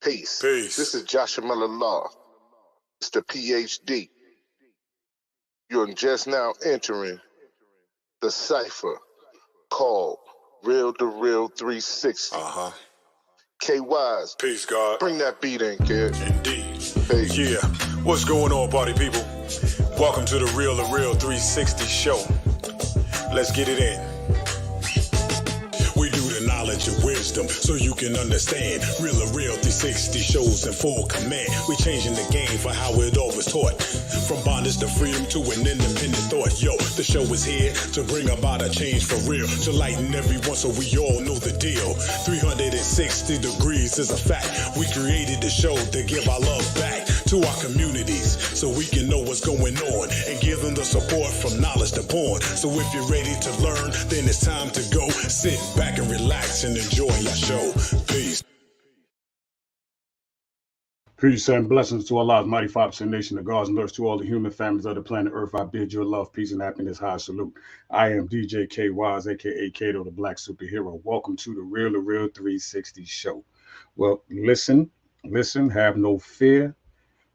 Peace. Peace. This is Joshua Miller Law, Mr. PhD. You're just now entering the cipher called Real2reel360. KYs. Peace, God. Bring that beat in, kid. Indeed. Peace. Yeah. What's going on, party people? Welcome to the Real2reel360 show. Let's get it in. We do the knowledge and wisdom so you can understand. Real2reel360 shows in full command. We changing the game for how it always taught. From bondage to freedom to an independent thought. Yo, the show is here to bring about a change for real. To lighten everyone so we all know the deal. 360 degrees is a fact. We created the show to give our love back to our communities so we can know what's going on and give them the support from knowledge to porn. So if you're ready to learn, then it's time to go. Sit back and relax and enjoy your show. Peace. Peace and blessings to Allah's mighty 5% nation, the gods and earth, to all the human families of the planet Earth. I bid you love, peace, and happiness. High salute. I am DJ K Wise, aka Kato, the Black Superhero. Welcome to the Real2reel360 show. Well, listen, have no fear.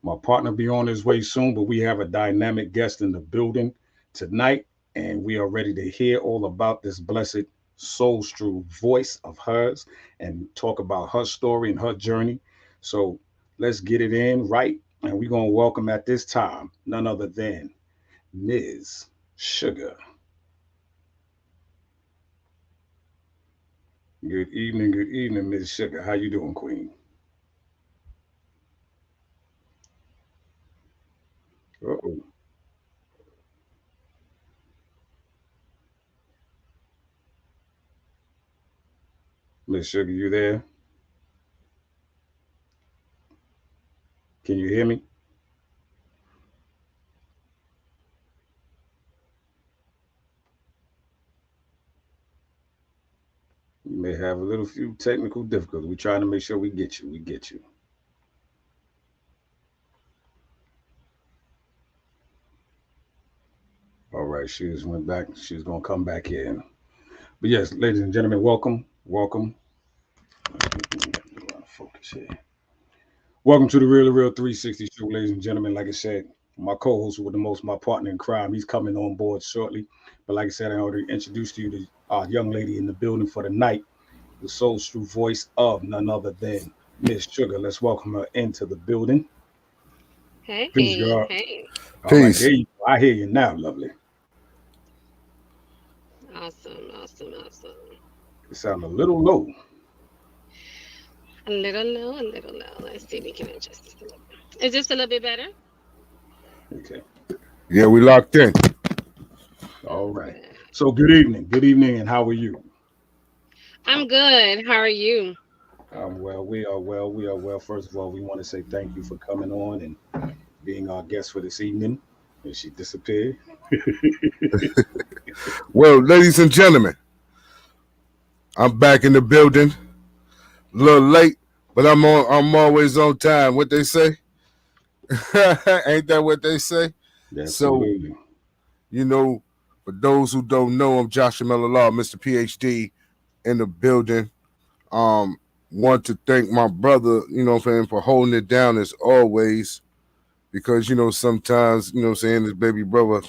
My partner be on his way soon, but we have a dynamic guest in the building tonight, and we are ready to hear all about this blessed soul-true voice of hers and talk about her story and her journey. So let's get it in right, and we're going to welcome at this time none other than Ms.Suga. Good evening, Ms.Suga. How you doing, Queen? Uh-oh. Ms.Suga, you there? Can you hear me? You may have a few technical difficulties. We're trying to make sure we get you. All right, she just went back. She's going to come back in. But yes, ladies and gentlemen, welcome. Focus here. Welcome to the Real2reel360 show, ladies and gentlemen. Like I said, my co-host with the most, my partner in crime, he's coming on board shortly. But like I said, I already introduced you to our young lady in the building for the night, the soul-true voice of none other than Ms.Suga. Let's welcome her into the building. Hey, Peace, girl. hey. Peace. Right, I hear you now, lovely. Awesome. You sound a little low. A little low. Let's see if we can adjust this a little bit. Is this a little bit better? Okay. Yeah, we locked in. All right. So good evening, and how are you? I'm good. How are you? Well, we are well. First of all, we want to say thank you for coming on and being our guest for this evening. And she disappeared. Well, ladies and gentlemen, I'm back in the building. A little late, but I'm always on time. What they say? Ain't that what they say? Absolutely. So, you know, for those who don't know, I'm Joshua Miller Law, Mr. PhD, in the building. Want to thank my brother, for holding it down as always, because, sometimes, his baby brother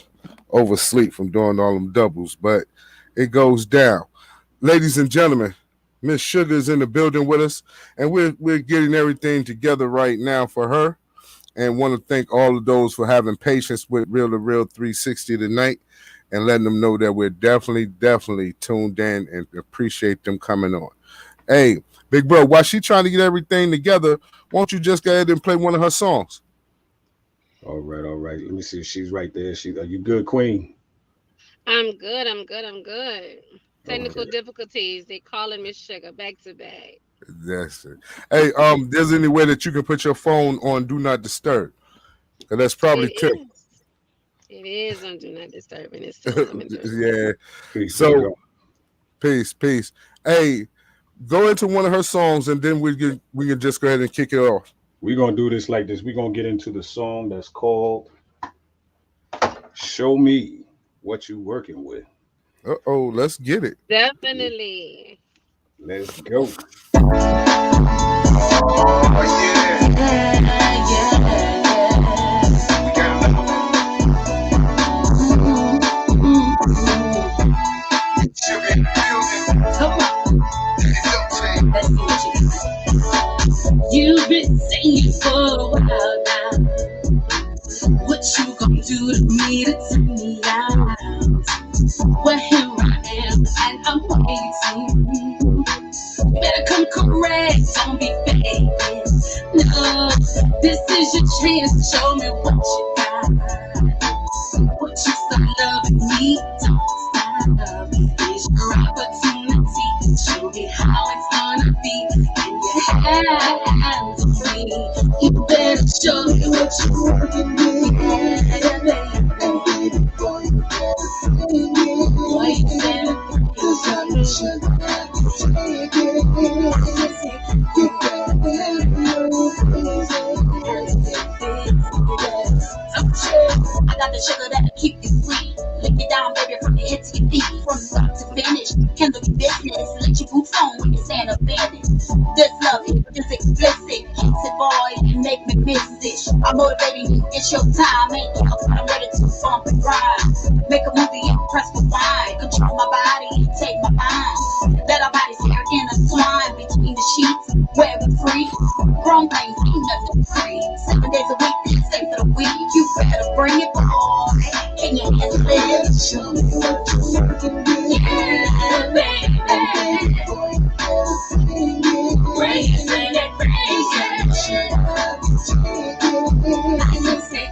oversleep from doing all them doubles, but it goes down. Ladies and gentlemen, Ms.Suga is in the building with us, and we're getting everything together right now for her, and want to thank all of those for having patience with Real2reel360 tonight, and letting them know that we're definitely tuned in and appreciate them coming on. Hey, big bro, while she trying to get everything together, won't you just go ahead and play one of her songs? All right. Let me see if she's right there. Are you good, Queen? I'm good. Technical difficulties. They calling Ms.Suga back to back. That's it. Hey, there's any way that you can put your phone on Do Not Disturb? Because that's probably too. It is on Do Not Disturb, and it's still coming through. Yeah. Peace, so, peace. Hey, go into one of her songs, and then we can just go ahead and kick it off. We're going to do this like this. We're going to get into the song that's called Show Me What You Working With. Uh-oh, let's get it. Definitely. Let's go. Oh, Say it for a while now. What you gonna do to me to turn me out? Well, here I am, and I'm waiting. Better come correct, don't be faking. No, this is your chance to show me what you got. What you start loving me, don't stop. It's your opportunity to show me how it's gonna be. And your hands on me. You better show me what you're working with. Yeah, baby. Boy, you better bring it I got the sugar that'll keep you sweet. Lick it down, baby, from your head to your feet. From start to finish, handle your business. Let your boots on when you stand up in it. This love is explicit. Hits it, boy, and make me miss it. I'm motivating you, it's your time, ain't you? I'm ready to bump and grind. Make a movie and press rewind. Control my body and take my mind. Let our bodies here intertwine between the sheets. Where we free. Grown things ain't nothing free. 7 days a week, 6 days of the week. You better bring it, boy. Can you handle it? Show me what you're working with. Yeah, baby. Bring it, bring it, bring it. I just say,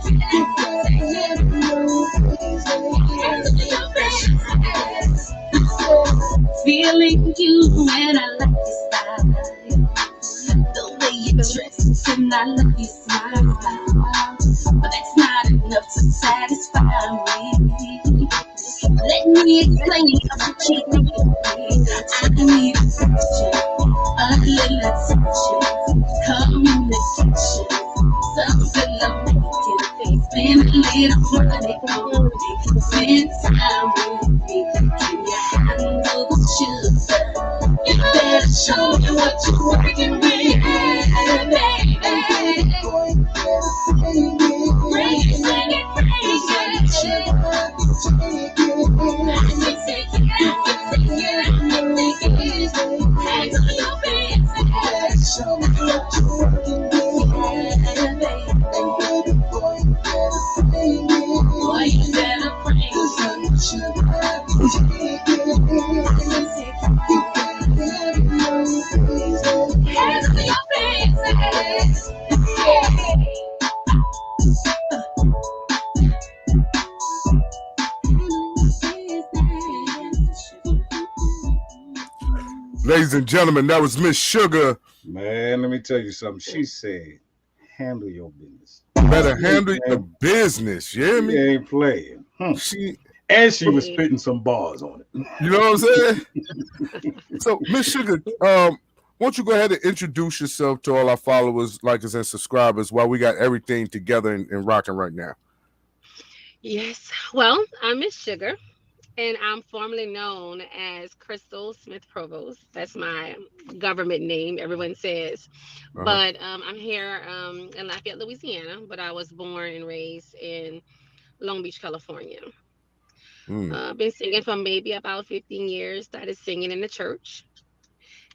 feeling you and I like your style. The way you dress and I love your smile. But that's not enough to satisfy me. Let me explain what you think of me. I need affection, a little attention, communication, something I'm making. Spend a little money on me, spend time with me. Can you handle the sugar? You better show me what you're working with, baby. Bring it, bring it, bring it. I can take it, I can take it. Handle your business. Show me what you're working with, baby. Boy, you better bring handle your business. Ladies and gentlemen, that was Ms.Suga. Man, let me tell you something. She said, handle your business. Better handle your business. You hear She me? ain't playing. She, And she was spitting some bars on it. you know what I'm saying? So, Ms.Suga, why don't you go ahead and introduce yourself to all our followers, likers, and subscribers while we got everything together and rocking right now? Yes. Well, I'm Miss Sugar, and I'm formerly known as Crystal Smith Provost. That's my government name, everyone says. Uh-huh. But I'm here in Lafayette, Louisiana, but I was born and raised in Long Beach, California. Mm. I've been singing for maybe about 15 years. Started singing in the church,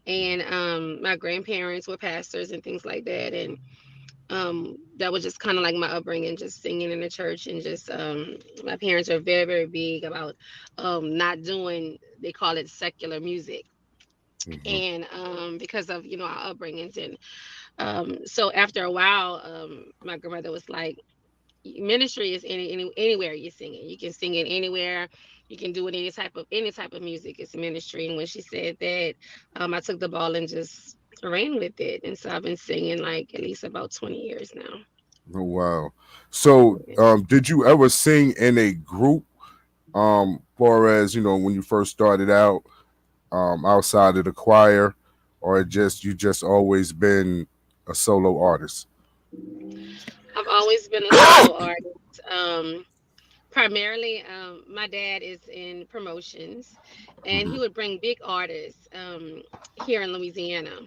and my grandparents were pastors and things like that. And that was just kind of like my upbringing, just singing in the church. And just my parents are very, very big about not doing, they call it secular music. Mm-hmm. And because of our upbringings. And so after a while, my grandmother was like, ministry is anywhere you sing it. You can sing it anywhere. You can do it any type of music. It's ministry. And when she said that, I took the ball and just ran with it. And so I've been singing like at least about 20 years now. Oh, wow. So, did you ever sing in a group, far as, when you first started out, outside of the choir, or you just always been a solo artist? I've always been a solo artist. Primarily, my dad is in promotions, and he Mm-hmm. would bring big artists here in Louisiana.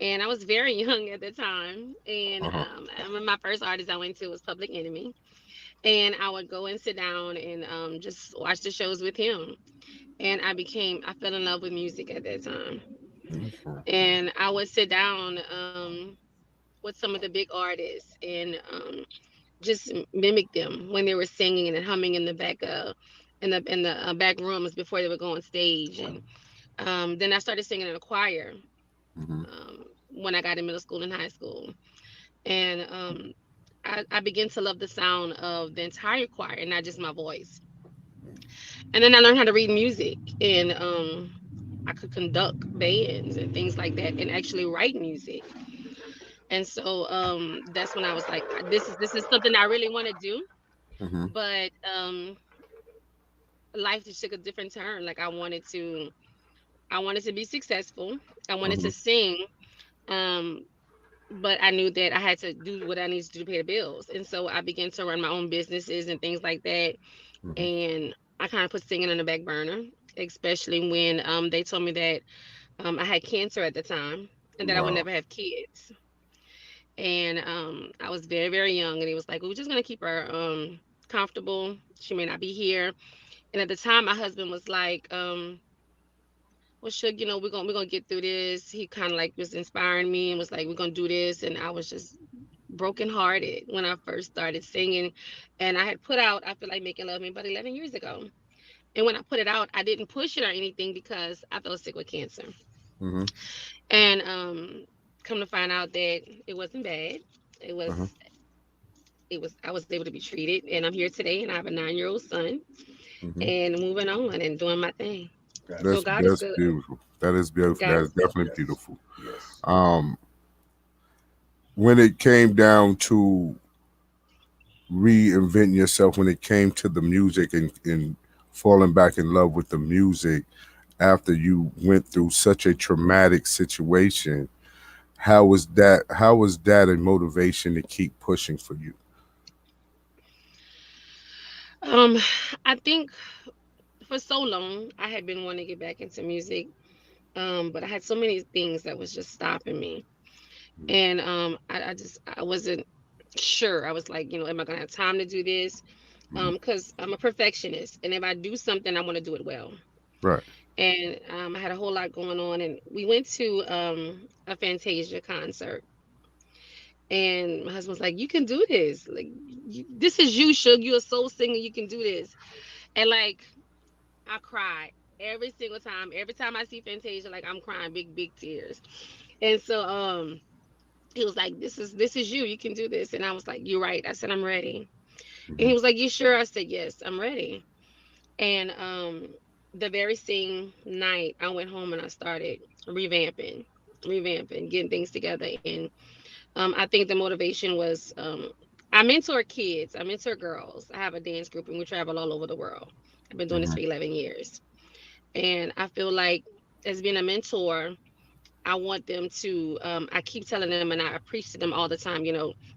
And I was very young at the time. And Uh-huh. my first artist I went to was Public Enemy. And I would go and sit down and just watch the shows with him. And I fell in love with music at that time. Mhm. And I would sit down with some of the big artists and just mimic them when they were singing and humming in the back back rooms before they would go on stage. And then I started singing in a choir Hmm. when I got in middle school and high school. And I began to love the sound of the entire choir and not just my voice. And then I learned how to read music, and I could conduct bands and things like that and actually write music. And so that's when I was like, this is something I really want to do. Hmm. But life just took a different turn. Like I wanted to be successful. I wanted Hmm. to sing. Um, but I knew that I had to do what I needed to do to pay the bills. And so I began to run my own businesses and things like that. Hmm. And I kind of put singing on the back burner, especially when they told me that I had cancer at the time and that I would Wow. never have kids. And I was very, very young. And he was like, "We're just going to keep her comfortable. She may not be here." And at the time, my husband was like, well, Suge, we're gonna get through this. He kind of like was inspiring me and was like, we're gonna do this. And I was just brokenhearted when I first started singing. And I had put out I Feel Like Making Love Me about 11 years ago. And when I put it out, I didn't push it or anything because I fell sick with cancer. Hmm. And come to find out that it wasn't bad. It was Uh-huh. it was I was able to be treated, and I'm here today, and I have a 9-year-old son Hmm. and moving on and doing my thing. So Gotcha. God is That's good. beautiful. That is beautiful. God That is is good. definitely Yes. beautiful. Yes. Um, when it came down to reinventing yourself, when it came to the music and falling back in love with the music after you went through such a traumatic situation, how was that a motivation to keep pushing for you? Um, I think for so long I had been wanting to get back into music, but I had so many things that was just stopping me, and I wasn't sure. I was like, am I gonna have time to do this? Hmm. Because I'm a perfectionist, and if I do something, I want to do it well. Right. And I had a whole lot going on, and we went to a Fantasia concert, and my husband was like, "You can do this. Like, this is you, Suge. You're a soul singer. You can do this." And like, I cried every single time. Every time I see Fantasia, like I'm crying big, big tears. And so he was like, this is you. You can do this. And I was like, "You're right." I said, "I'm ready." And Hmm. he was like, "You sure?" I said, "Yes, I'm ready." And the very same night I went home and I started revamping, getting things together. And I think the motivation was I mentor kids, I mentor girls. I have a dance group and we travel all over the world. I've been doing this Hmm. for 11 years. And I feel like as being a mentor, I want them to, I keep telling them and I preach to them all the time,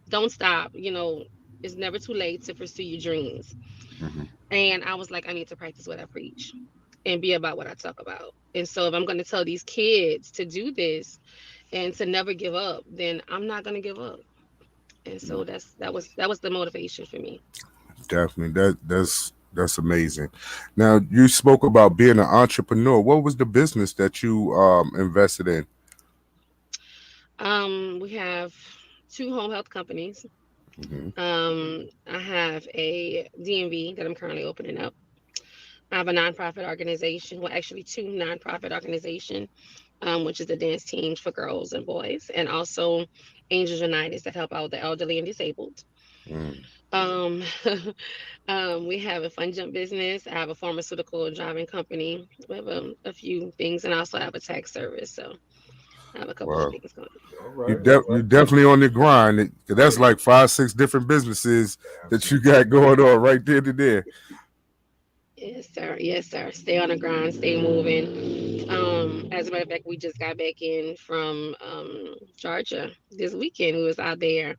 don't stop, it's never too late to pursue your dreams. Hmm. And I was like, I need to practice what I preach and be about what I talk about. And so if I'm going to tell these kids to do this and to never give up, then I'm not going to give up. And so that was the motivation for me. Definitely. That's amazing. Now you spoke about being an entrepreneur. What was the business that you invested in? We have two home health companies. Hmm. I have a DMV that I'm currently opening up. I have a nonprofit organization, well, actually two nonprofit organization, which is the dance teams for girls and boys, and also Angels United that help out the elderly and disabled. Mm. Um, we have a fun jump business. I have a pharmaceutical driving company. We have a few things, and I also have a tax service. So I have a couple of Wow. things going on. All You right. All de- right. you definitely on the grind. 'Cause that's Yeah. like 5, 6 different businesses that you Absolutely. got going on right there to there. Yes, sir. Yes, sir. Stay on the grind. Stay moving. As a matter of fact, we just got back in from Georgia this weekend. We was out there,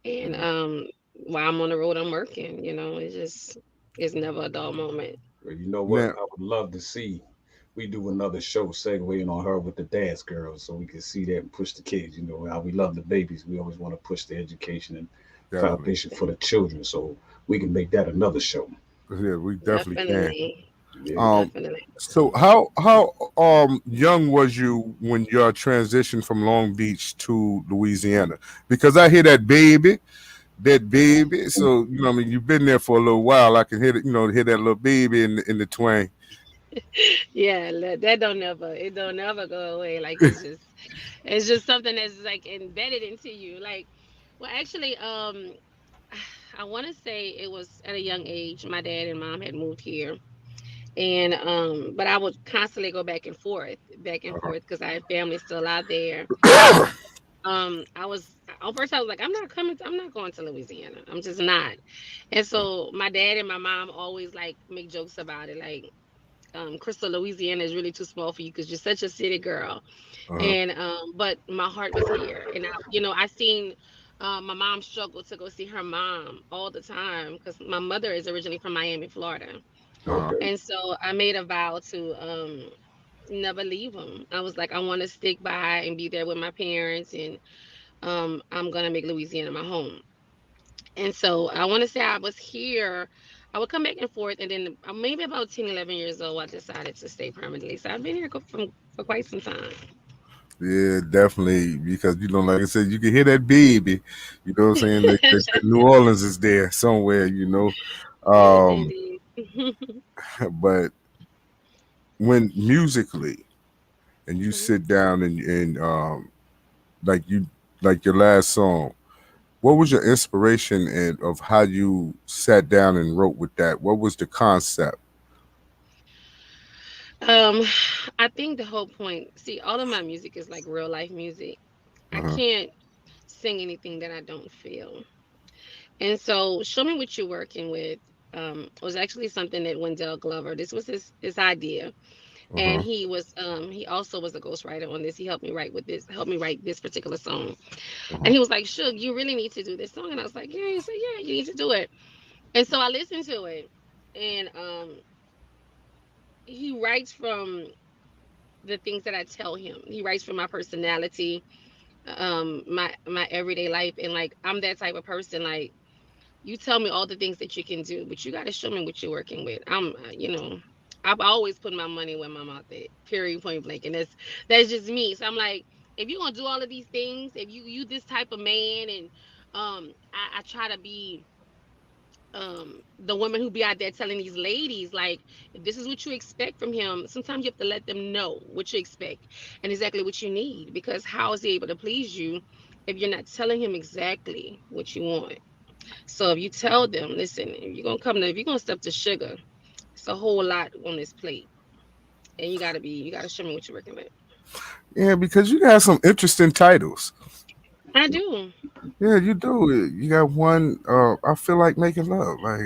and Mhm. while I'm on the road, I'm working. It's never a dull moment. Well, you know what? Now, I would love to see we do another show segueing on her with the dance girls so we can see that and push the kids. You know, how we love the babies. We always want to push the education and definitely. foundation for the children. So we can make that another show. Yeah, we definitely can. Definitely. Yeah. Um, Definitely. so how young was you when you transitioned from Long Beach to Louisiana? Because I hear that baby. So you know, I mean, you've been there for a little while. I can hear it, hear that little baby in the twang. Yeah, that don't never, it don't never go away. Like it's just something that's like embedded into you. Like, well, actually, I want to say it was at a young age. My dad and mom had moved here, and but I would constantly go back and forth, because I had family still out there. I was at first I was like, I'm not going to Louisiana. I'm just not. And so my dad and my mom always like make jokes about it, like, Crystal, Louisiana is really too small for you because you're such a city girl. Uh-huh. And but my heart was here, and I seen my mom struggle to go see her mom all the time, because my mother is originally from Miami, Florida. Uh-huh. Okay. And so I made a vow to never leave them. I was like, I want to stick by and be there with my parents, and I'm gonna make Louisiana my home. And so I want to say I was here. I would come back and forth, and then maybe about 10, 11 years old, I decided to stay permanently. So I've been here for quite some time. Yeah, definitely. Because like I said, you can hear that baby. You know what I'm saying? That New Orleans is there somewhere. Yes, Um, indeed. but when musically, and you Mhm. sit down and like you like your last song, what was your inspiration and of how you sat down and wrote with that? What was the concept? Um, I think the whole point, see, all of my music is like real life music. I Uh-huh. can't sing anything that I don't feel. And so, Show Me What You're Working With was actually something that Wendell Glover, this was his idea. And Uh-huh. he also was a ghostwriter on this. He helped me write this particular song. Uh-huh. And he was like, Suge, you really need to do this song. And I was like, yeah. He said, yeah, you need to do it. And so I listened to it. And he writes from the things that I tell him. He writes from my personality, my everyday life. And like, I'm that type of person. Like, you tell me all the things that you can do, but you got to show me what you're working with. I've always put my money where my mouth at, period, point blank. And that's just me. So I'm like, if you're gonna do all of these things, if you this type of man, and I try to be the woman who be out there telling these ladies, like, if this is what you expect from him, sometimes you have to let them know what you expect and exactly what you need, because how is he able to please you if you're not telling him exactly what you want? So if you tell them, listen, if you're gonna step to sugar, it's a whole lot on this plate, and you gotta show me what you're working with. Yeah, because you got some interesting titles. I do. Yeah, you do. You got one. I feel like making love. Like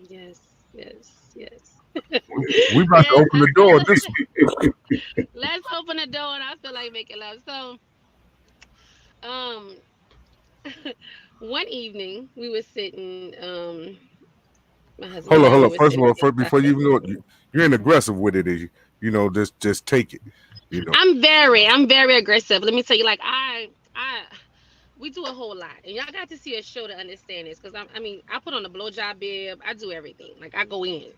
Yes, yes, yes. we about to Yes, open the door. This let's open the door, and I feel like making love. So, um, one evening we were sitting, my husband and I, we hold on. were First sitting of all, before you outside. even know it, you ain't aggressive with it. Is you? Just take it. You know. I'm very aggressive. Let me tell you, like, we do a whole lot, and y'all got to see a show to understand this, because I mean, I put on a blowjob bib, I do everything, like, I go in,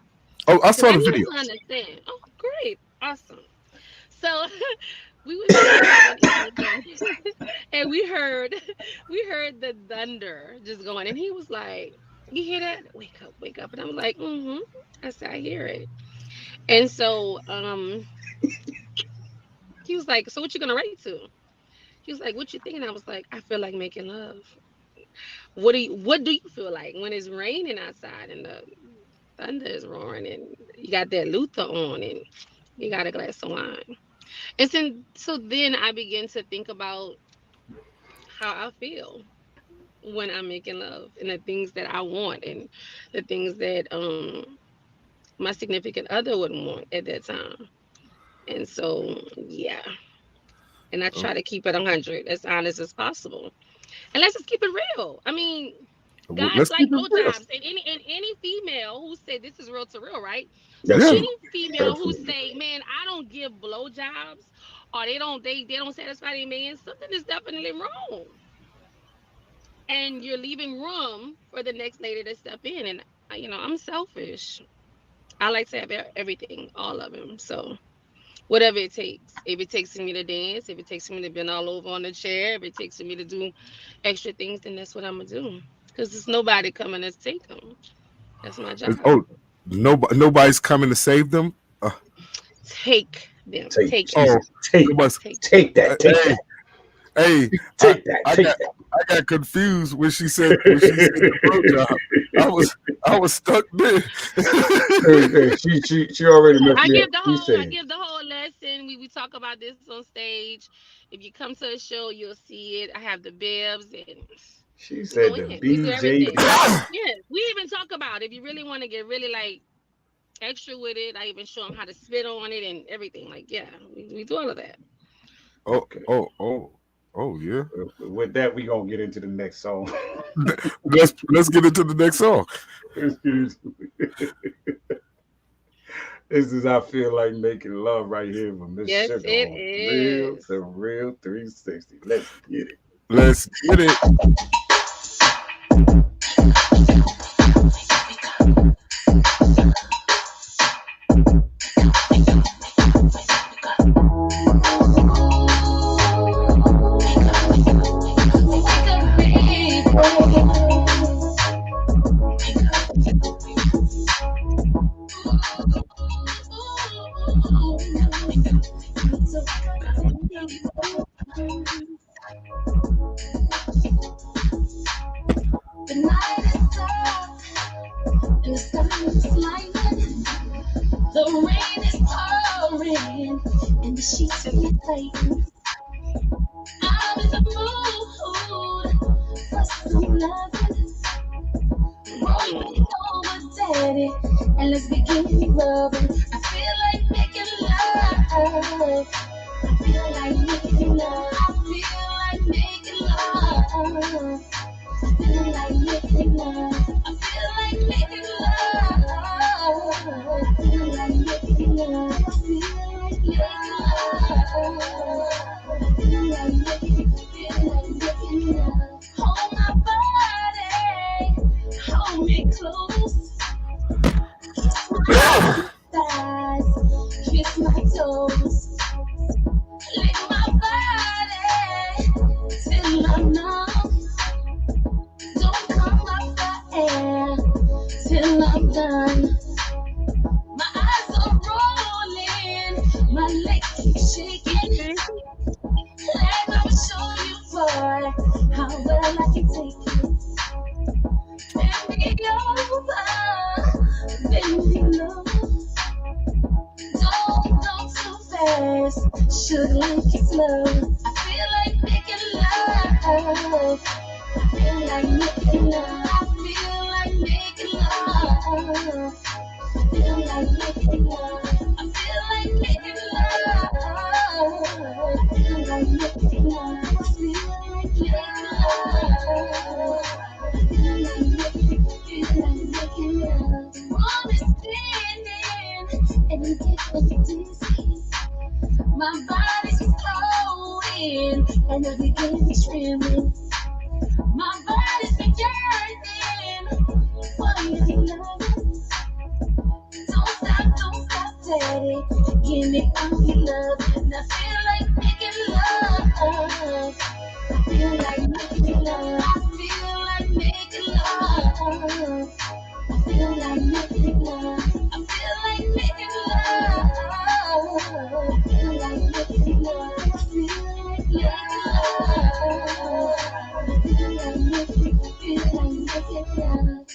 Oh, I because saw I the need you to videos. understand. Oh, great, awesome. So we were sitting there one evening, and we heard the thunder just going, and he was like, "You hear that? Wake up, wake up!" And I'm like, "Mm-hmm." I said, "I hear it." And so he was like, "So what you gonna write to?" He was like, "What you thinking?" I was like, "I feel like making love." What do you feel like when it's raining outside and the thunder is roaring and you got that Luther on and you got a glass of wine? And so then I begin to think about how I feel when I'm making love, and the things that I want, and the things that my significant other would want at that time. And so yeah. And I Oh, try to keep it 100, as honest as possible. And let's just keep it real. I mean, well, guys let's like keep it real. blowjobs, and any female who said this is real to real, right? So That's Yeah. true. any female who Absolutely. say, "Man, I don't give blowjobs," or they don't satisfy their man, something is definitely wrong. And you're leaving room for the next lady to step in. And I'm selfish. I like to have everything, all of them. So whatever it takes. If it takes me to dance, if it takes me to bend all over on the chair, if it takes me to do extra things, then that's what I'm gonna do. Because there's nobody coming to take them. That's my job. Oh, nobody's coming to save them. Uh, Take them. Take, Take she it. oh, said, take, nobody's. Take it. take that, take Hey, that, hey, I, take that, I take got, that. I got confused when she said the blowjob. I was stuck there. Hey, she already messed me up. She I said, give the whole lesson. We talk about this on stage. If you come to a show, you'll see it. I have the bibs and she we go said the in. We do everything. BJB. Yeah. We even talk about if you really want to get really like extra with it. I even show them how to spit on it and everything. Like, yeah, we do all of that. Oh, Okay. oh, oh, oh, yeah. With that, we gonna get into the next song. Let's get into the next song. This is I Feel Like Making Love right here with Miss Yes, Sugar it on Real is. to Real 360. Let's get it. Let's get it. The night is dark and the sun is sliding. The rain is pouring and the sheets are fighting. I'm in the mood for some loving. Roll it over, daddy, and let's begin rubbing. I feel like making love. I feel like making love. I feel like making love. I feel like making love. I feel like making love. I feel like making love. I feel like making love. I feel like making love. Hold my body, hold me close. Kiss my thighs, kiss my toes. Lick my body till I'm numb. Don't come up the air till I'm done. My eyes are rolling, my legs keep shaking. And I'll show you, boy, how well I can take it. Bend me over, bend me low. Don't go too fast, should like it slow. I feel like making love. I feel like making love. I feel like making love. I feel like making love. I feel like making love. I feel like making love. I feel like making love. I feel like making love. Warm is spinning and I'm getting dizzy. My body's floating and I begin trembling. My body's been yearning for your love. Don't stop, daddy. Give me all your love. And I feel like making love. I feel like making love. I feel like making love. I feel like making love. I feel like making love. I feel like making love. I feel like making love. I feel like making love.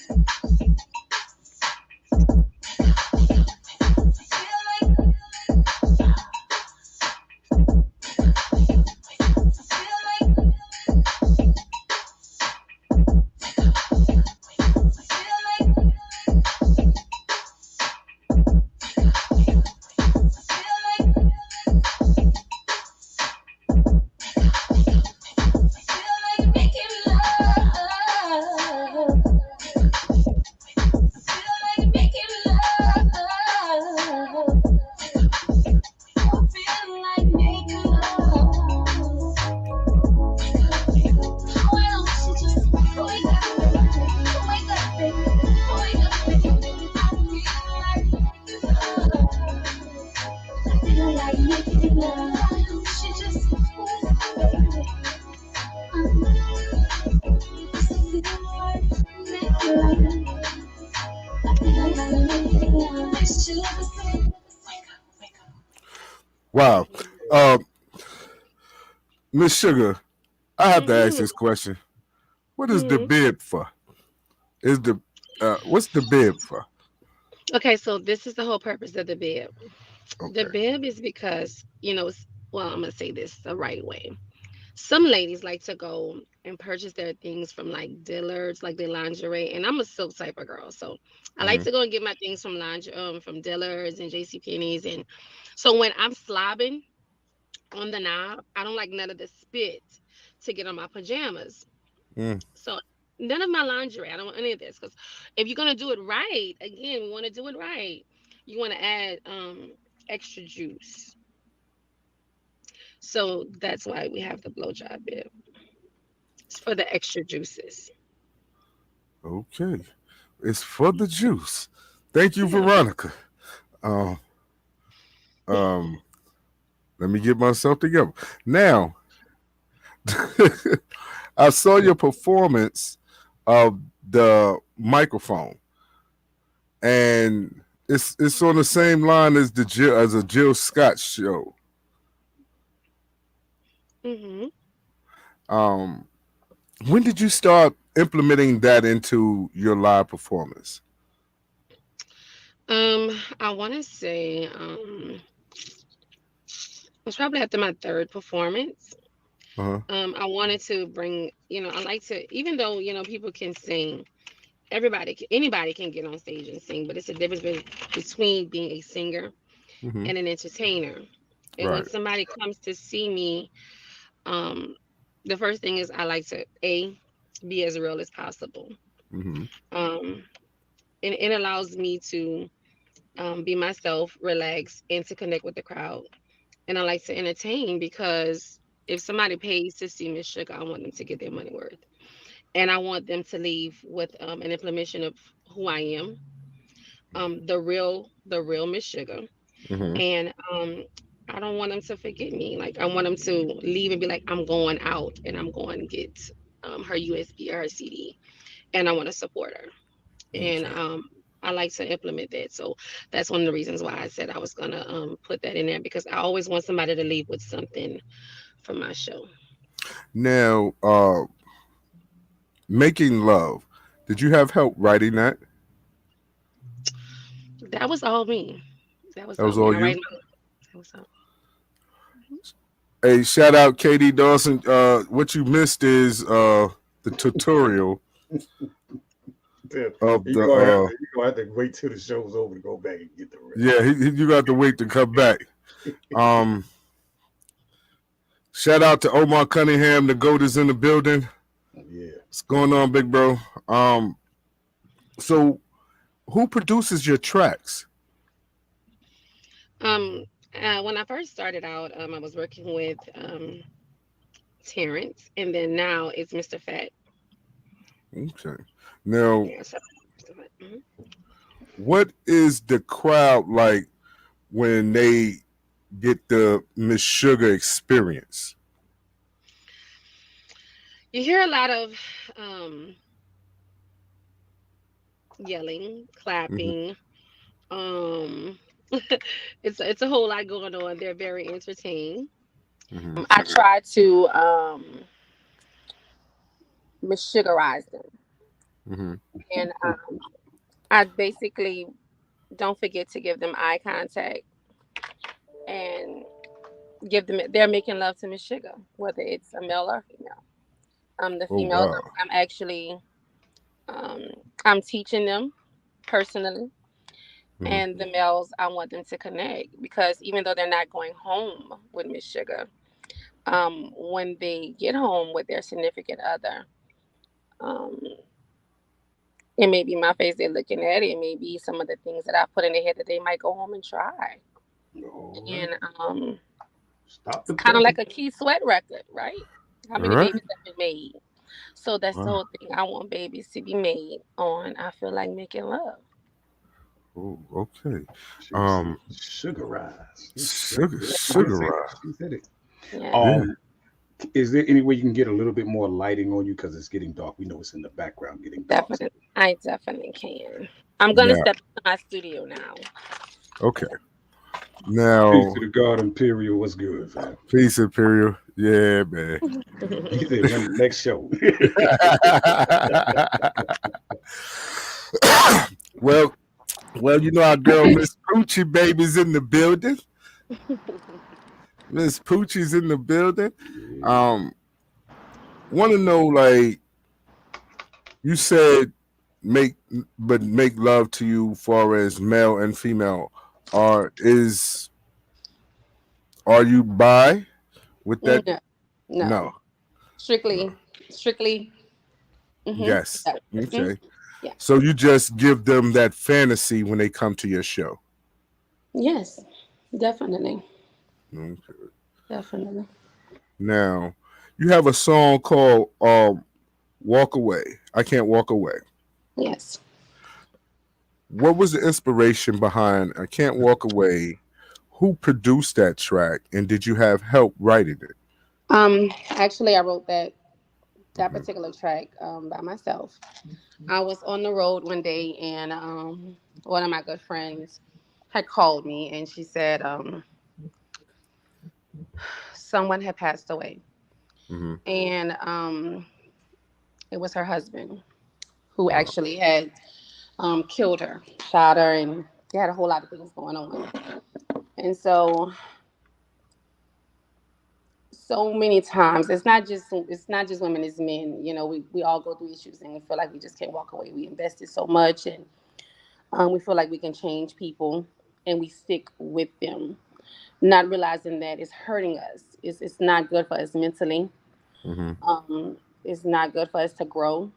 Wow. Uh, Miss Sugar, I have to ask Mm-hmm. this question. What is the Mm-hmm. bib for? Is the what's the bib for? Okay, so this is the whole purpose of the bib. The Okay. bib is because, well, I'm gonna say this the right way. Some ladies like to go and purchase their things from like Dillard's, like their lingerie, and I'm a silk type of girl, so I like Mm-hmm. to go and get my things from from Dillard's and JC Penney's, and so when I'm slobbing on the knob, I don't like none of the spit to get on my pajamas. Mm. So none of my lingerie, I don't want any of this because if you're gonna do it right, again, we want to do it right. You want to add extra juice. So that's why we have the blowjob bib. It's for the extra juices. Okay. It's for the juice. Thank you, Yeah. Veronica. Um, um, let me get myself together. Now, I saw your performance of the microphone, and it's on the same line as a Jill Scott show. hmm Um, when did you start implementing that into your live performance? I want to say it was probably after my third performance. Uh-huh. I wanted to bring, I like to, even though people can sing, anybody can get on stage and sing, but it's a difference between being a singer Hmm. and an entertainer. And when Right. somebody comes to see me, um, the first thing is I like to be as real as possible. Hmm. Um, and it allows me to be myself, relax, and to connect with the crowd. And I like to entertain because if somebody pays to see Miss Sugar, I want them to get their money worth, and I want them to leave with an implementation of who I am, the real Miss Sugar, Hmm. and I don't want them to forget me. Like I want them to leave and be like, I'm going out and I'm going to get her USB or her CD, and I want to support her. And Okay. I like to implement that. So that's one of the reasons why I said I was gonna put that in there because I always want somebody to leave with something from my show. Now, making love. Did you have help writing that? That was all me. That was That all was me. all I write you. my. That was all. Hey, shout out Katie Dawson. What you missed is the tutorial Tim, of you're the gonna have to wait till the show's over to go back and get the rest. yeah. You got to wait to come back. Um, Shout out to Omar Cunningham. The goat is in the building. Yeah. What's going on, big bro? So who produces your tracks? Um, when I first started out, I was working with Terrence, and then now it's Mr. Fat. Okay. Now, Yeah, so Mr. Fat. what is the crowd like when they get the Miss Sugar experience? You hear a lot of um, yelling, Hmm. clapping. Um, it's a whole lot going on. They're very entertained. Hmm. I try to sugarize them, Hmm. and I basically don't forget to give them eye contact and give them they're making love to Miss Sugar, whether it's a male or female. The Oh females, wow. I'm actually um, I'm teaching them personally, Hmm. and the males I want them to connect because even though they're not going home with Miss Sugar, when they get home with their significant other, um, it may be my face they're looking at. It may be some of the things that I put in their head that they might go home and try. All right. And Stop it's the kind of like presses. a Key Sweat record, right? How All many right. babies have been made? So that's the Wow. whole thing. I want babies to be made on. I feel like making love. Oh, okay. She said Um, sugarize. She did sugar say ride. that. She said it. Yeah, Yeah. Um, is there any way you can get a little bit more lighting on you because it's getting dark? We know it's in the background getting dark. definitely. I definitely can. I'm gonna Now, step into my studio now. okay. Peace Now, to the God Imperial. What's good, fam? peace, Imperial. Yeah, man. He said, when next show. well, well, our girl Miss Poochie baby's in the building. Miss Poochie's in the building. Um, want to know, like you said, make love to you, far as male and female. Are you bi with that? No, No. no. Strictly. Yes. Yeah. Okay. Yeah. So you just give them that fantasy when they come to your show. Yes, definitely. Okay. Definitely. Now, you have a song called "Walk Away." I can't walk away. Yes. What was the inspiration behind "I Can't Walk Away"? Who produced that track, and did you have help writing it? Actually, I wrote that Mhm. particular track by myself. I was on the road one day, and one of my good friends had called me, and she said someone had passed away, Mhm. and it was her husband who Wow. actually had killed her, shot her, and they had a whole lot of things going on. And so many times it's not just women, it's men. We all go through issues, and we feel like we just can't walk away. We invested so much, and we feel like we can change people, and we stick with them, not realizing that it's hurting us. It's not good for us mentally. Mhm. It's not good for us to grow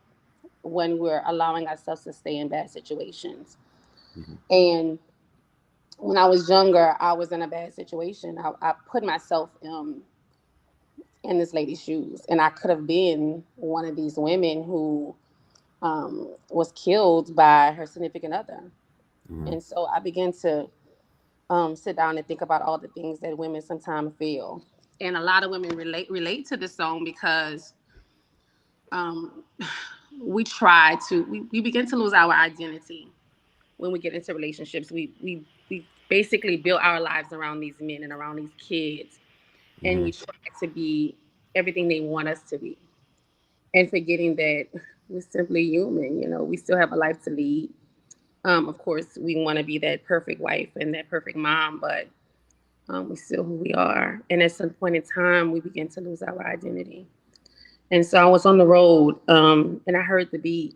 when we're allowing ourselves to stay in bad situations. Mhm. And when I was younger, I was in a bad situation. I put myself in this lady's shoes, and I could have been one of these women who was killed by her significant other. Mhm. And so I began to sit down and think about all the things that women sometimes feel. And a lot of women relate to this song because um, we begin to lose our identity when we get into relationships. We basically build our lives around these men and around these kids, and we Mhm. try to be everything they want us to be, and forgetting that we're simply human. We still have a life to lead. Of course, we want to be that perfect wife and that perfect mom, but we still who we are. And at some point in time, we begin to lose our identity. And so I was on the road, and I heard the beat,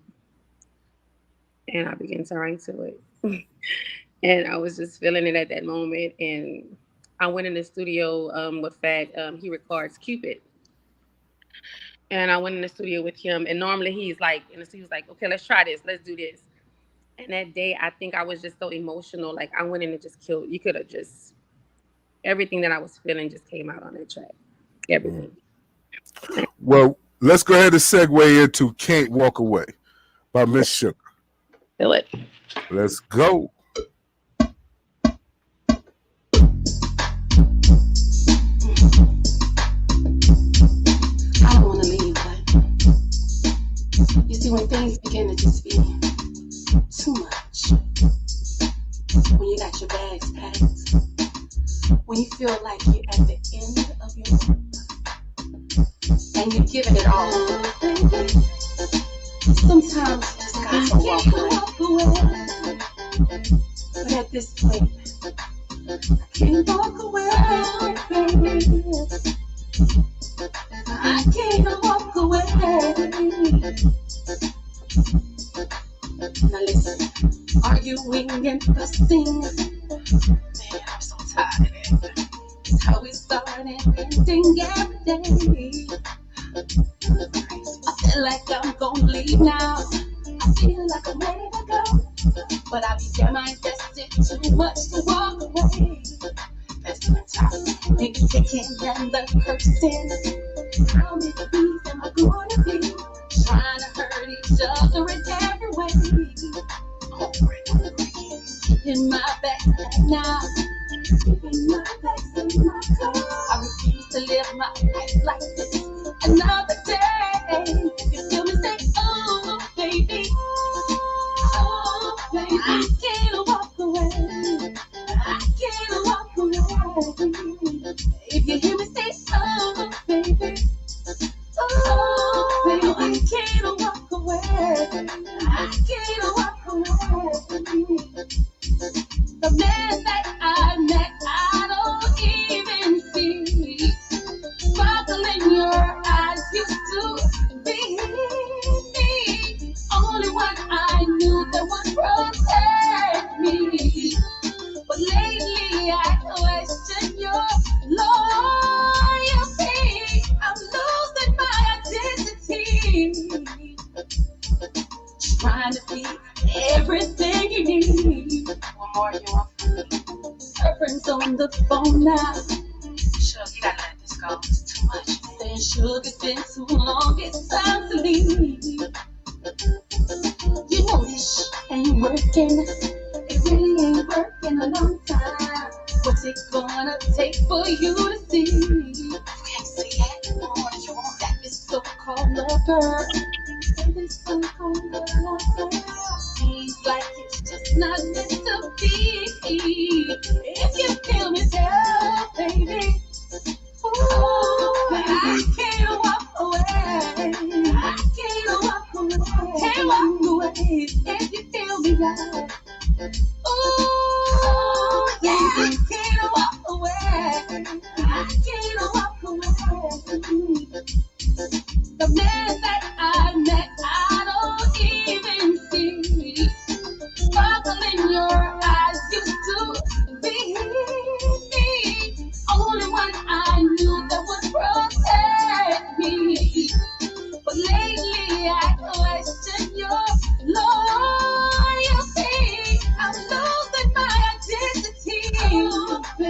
and I began to write to it. And I was just feeling it at that moment. And I went in the studio with Fat. He records Cupid. And I went in the studio with him. And normally he's like, and he was like, okay, let's try this. Let's do this. And that day, I think I was just so emotional. Like, I went in and just killed. You could have just, everything that I was feeling just came out on that track. Mhm. Everything. Well, let's go ahead and segue into "Can't Walk Away" by Ms.Suga. Feel it. Let's go. I don't want to leave, but you see, when things begin to just feel too much, when you got your bags packed, when you feel like you're at the end of your rope, and you're giving it all, sometimes you just got to walk away. But at this point, I can't walk away, baby. I can't walk away. Now listen, arguing and fussing, man, I'm so tired of it. It's how we start and ending every day. I feel like I'm gonna leave now. I feel like I'm ready to go, but I be damn, I invested too much to walk away. That's the top. Niggas they can't handle the cursing. How many bees am I gonna be? Trying to hurt each other in every way. In my back now. In my back, in my car. I refuse to live my life like this. Another day. You feel me say, oh, baby. Oh, baby. I can't walk away. I can't walk away. Oh, baby, I can't walk away. I can't walk away. The man that I met, I don't even see. Sparkle in your eyes used to be me. Only one I knew that would protect me. But lately I question your loyalty. I'm losing my identity. Trying to be everything you need. One more you want from me. Her friend's on the phone now. Suge, you gotta let this go. It's too much. Saying, Suge, it's been too long. It's time to leave. You know this shit ain't working. It really ain't working a long time. What's it gonna take for you to see? You can't see it. What do you want? That this so-called lover. This so-called lover. Seems like it's just not meant to be. If you feel me, tell, baby. Ooh, I can't walk away. I can't walk away. Can't walk away. If you feel me right. Ooh, yeah, I can't walk away. I can't walk away. The man that I met, I don't even see. Sparkle in your eyes used to be me. Only one I knew that would protect me. But lately I question your loyalty. I'm losing my identity. I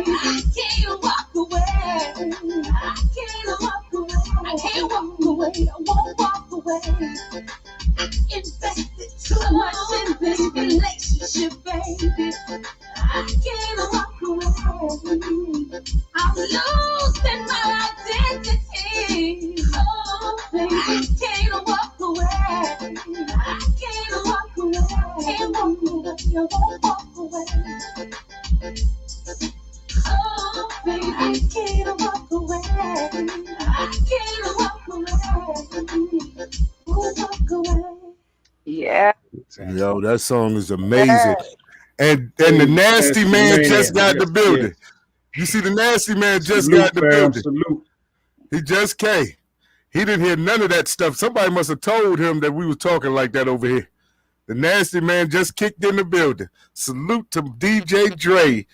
can't walk away. I can't walk away. I can't walk away. I won't walk away. Invested too much in this relationship, baby. I can't walk away. I'm losing my identity. Oh, baby, I can't walk away. I can't walk away. Can't walk away. I won't walk away. Oh, baby, I can't walk away. I can't walk away. Won't walk away. Yeah. Yo, that song is amazing. And the Hey, nasty Nasty man Man. just got the Yes, building. yes. You see, the nasty man just Salute, got the fam. building. Salute. He just came. He didn't hear none of that stuff. Somebody must have told him that we was talking like that over here. The nasty man just kicked in the building. Salute to DJ Dre,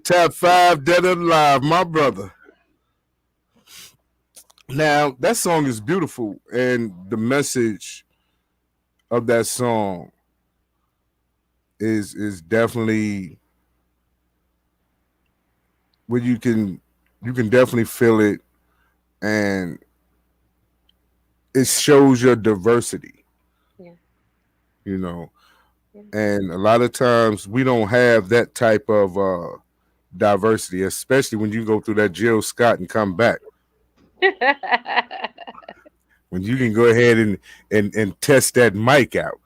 Top 5 Dead or Alive, my brother. Now, that song is beautiful, and the message of that song is definitely where you can definitely feel it, and it shows your diversity, Yeah. you know. Yeah. And a lot of times we don't have that type of diversity, especially when you go through that Jill Scott and come back. When you can go ahead and test that mic out.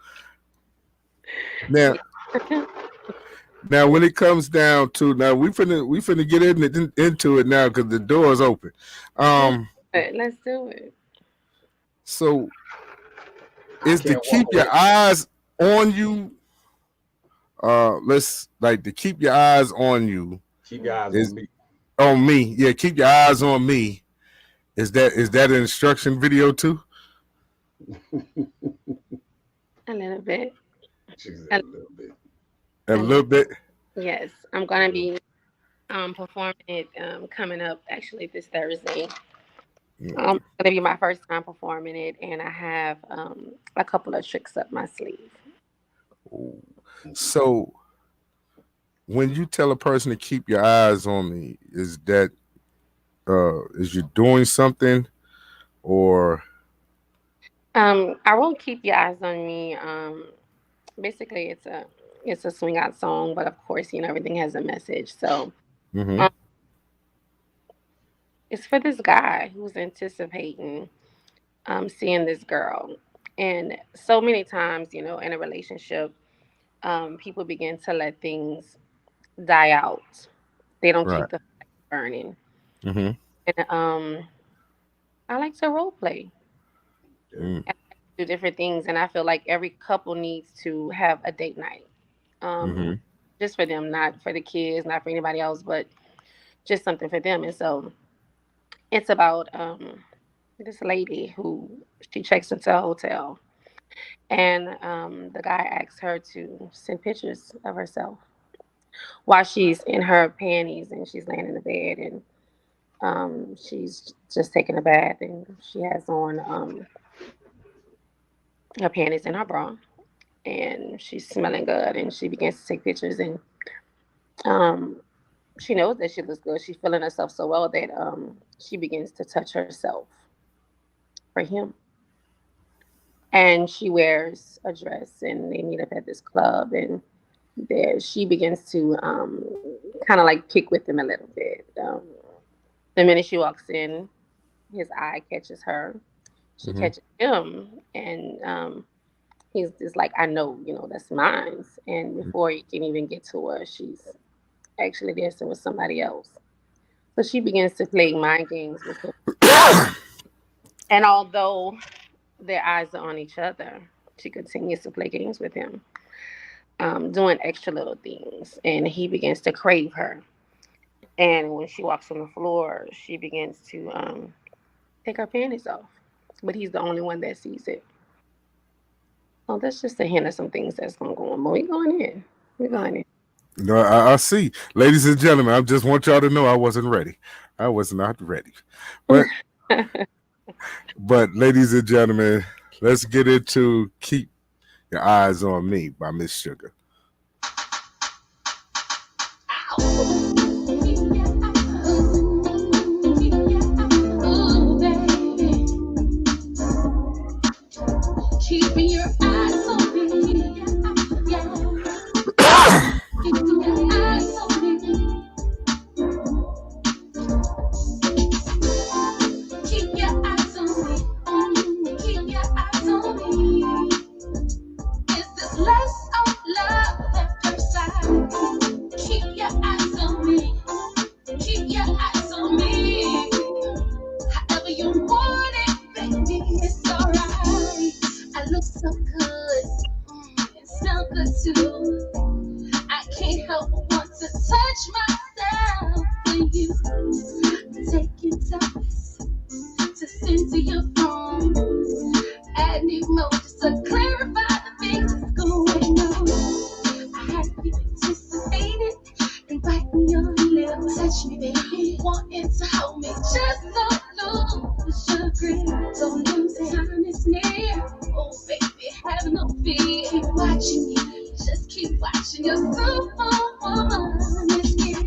Now, now when it comes down to now we finna get into it now because the door is open. Let's Um, do it. Let's do it. so I is to can't walk keep away. your eyes on you. Let's like to keep your eyes on you Keep your eyes is on me. on me. Yeah, keep your eyes on me. Is that an instruction video too? A little bit. She said A, a little bit. A a little little. bit. Yes, I'm gonna be performing it coming up actually this Thursday. It's gonna be my first time performing it, and I have a couple of tricks up my sleeve. So when you tell a person to keep your eyes on me, is you doing something or I won't keep your eyes on me. Basically, it's a swing out song, but of course, everything has a message. So mm-hmm. um, it's for this guy who's anticipating seeing this girl, and so many times, in a relationship, people begin to let things die out. They don't keep Right. the fire burning. Mm-hmm. And I like to role play. Mm, I like to do different things, and I feel like every couple needs to have a date night. Um, mm-hmm. just for them, not for the kids, not for anybody else, but just something for them. And so it's about this lady who she checks into a hotel, and the guy asks her to send pictures of herself while she's in her panties and she's laying in the bed, and she's just taking a bath, and she has on her panties and her bra, and she's smelling good, and she begins to take pictures, and um, she knows that she looks good. She's feeling herself so well that she begins to touch herself for him. And she wears a dress, and they meet up at this club, and there she begins to kind of like pick with him a little bit. The minute she walks in, his eye catches her. She Mm-hmm. catches him, and he's just like, I know, that's mine. And before he can even get to her, she's actually dancing with somebody else. So she begins to play mind games with him. And although their eyes are on each other, she continues to play games with him, doing extra little things. And he begins to crave her. And when she walks on the floor, she begins to take her panties off. But he's the only one that sees it. Oh, that's just a hint of some things that's going to go on. But we're going in. We're going in. No, I see. Ladies and gentlemen, I just want y'all to know I wasn't ready. I was not ready. But ladies and gentlemen, let's get into Keep Your Eyes on Me by Ms.Suga. Keeping your eyes on me, yeah. Keeping your eyes on me. Keep your eyes on me. Keep your eyes on me. Is this less of love at first sight? Keep your eyes on me. Keep your eyes on me. However you want it, baby, it's alright. I look so good, and smell good too. I can't help but want to touch myself for you. Taking time to send to your phone, add emojis to clarify the things that's going on. I had you anticipated, inviting your lips, touch me, baby, wanting to hold me. Just don't lose your grip, don't lose it. Time is near. Oh, baby, have no fear. Keep watching you, just keep watching. You're superwoman. It's here.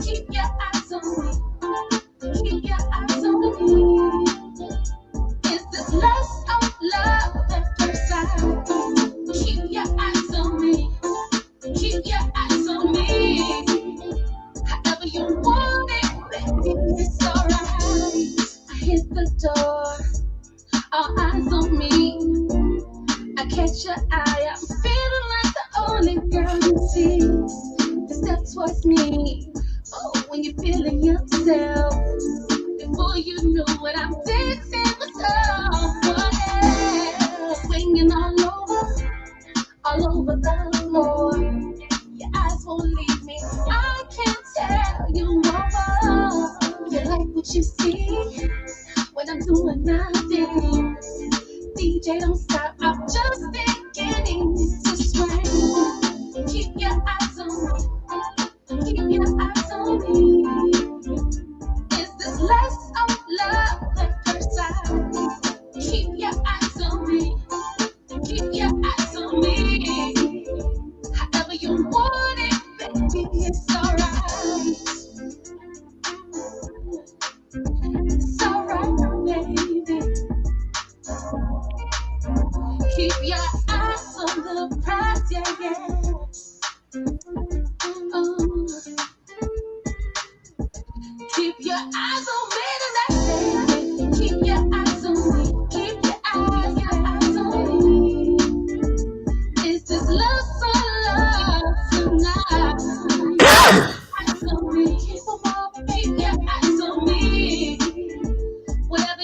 Keep your eyes on me. Keep your eyes on me. Is this less of love at first sight? Keep your eyes on me. Keep your eyes on me. However you want it, baby, it's alright. I hit the door, all eyes on me. I catch your eye, I'm feeling like the only girl you see. The step towards me, oh, when you're feeling yourself. Before you know what I'm dancing with someone else. Swinging all over the floor. Your eyes won't leave me, I can't tell you no more. You like what you see when I'm doing nothing. DJ, don't stop, I'm just beginning to swing. Keep your eyes on me. Keep your eyes on me. Is this less of love at first sight? Keep your eyes on me. Keep your eyes on me. However you want it, baby, it's alright. It's alright, baby. Keep your eyes on the prize, yeah, yeah. Oh. Keep your eyes on me tonight. Keep your eyes on me. Keep your eyes on me. Is this love so love tonight? Eyes on me. Keep 'em up. Keep your eyes on me. Whatever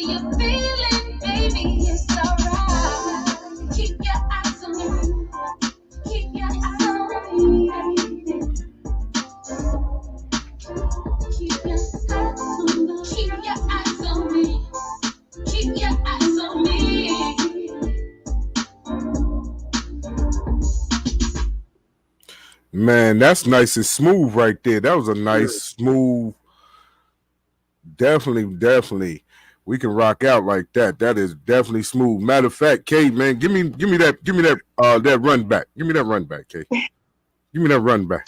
Man, that's nice and smooth right there. That was a nice, smooth. Definitely. We can rock out like that. That is definitely smooth. Matter of fact, Kate, man, give me that run back. Give me that run back, Kate. Give me that run back.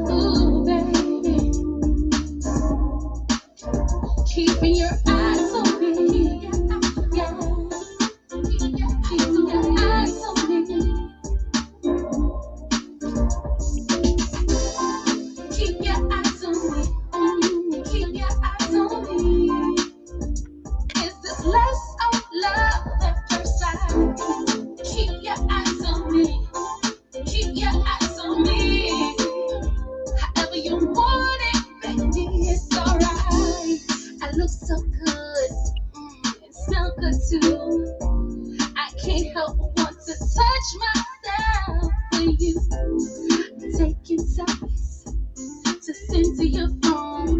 Ooh, baby. Keeping your eyes on me. Yeah. Keeping your eyes on me. Keep your eyes on me. Keep your eyes on me. Is this less of love at first sight? Keep your eyes on me. Keep your eyes on me. However you want it, baby, it's alright. I look so good, and smell good too. I can't help but want to touch myself when you taking selfies to send to your phone.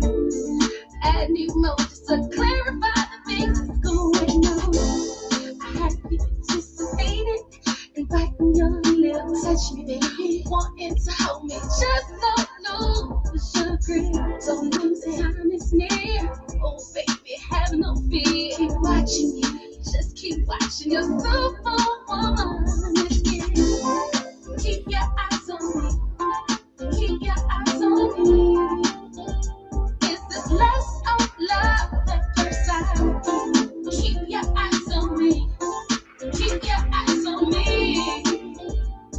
Add emojis to clarify the things that's going on. I had you anticipated, inviting your lips, touch me, baby, wanting to hold me. Just don't lose your grip, don't lose it. Time is near. Oh, baby, have no fear. Keep watching you, just keep watching. You're superwoman. Keep your eyes on me. Keep your eyes on me. Is this less of love at first sight? Keep your eyes on me. Keep your eyes on me.